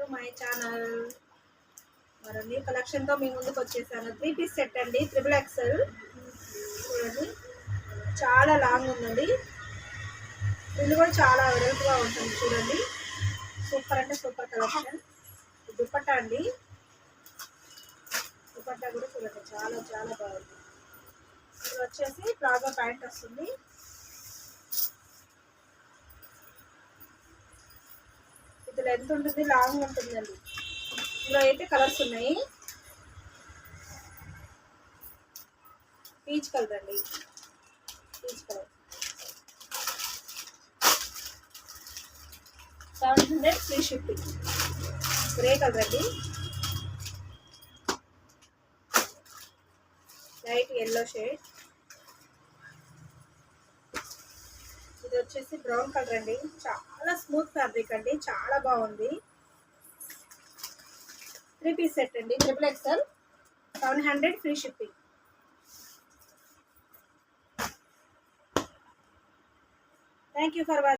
To my channel. మరో new కలెక్షన్తో మీ ముందుకు వచ్చేసాను. 3 పీస్ సెట్ అండి, XXL. చూడండి, చాలా లాంగ్ ఉందండి. ఇది కూడా చాలా వెడల్పుగా ఉంటుంది. చూడండి, సూపర్ అంటే సూపర్ కలెక్షన్. దుపట్టా అండి, దుపట్టా కూడా చూడండి చాలా చాలా బాగుంది. ఇది వచ్చేసి ప్లాజో ప్యాంట్ వస్తుంది. ఇది లెంత్ ఉంటుంది, లాంగ్ ఉంటుందండి. ఇందులో అయితే కలర్స్ ఉన్నాయి. పీచ్ కలర్ అండి, peach colour. 700 free shipping. Grey colour అండి, లైట్ ఎల్లో షేడ్. ఇది వచ్చేసి బ్రౌన్ కలర్ అండి, చాలా స్మూత్ ఫ్యాబ్రిక్ అండి, చాలా బాగుంది. 3 పీస్ సెట్ అండి, XXL. 700 free shipping. Thank you for watching.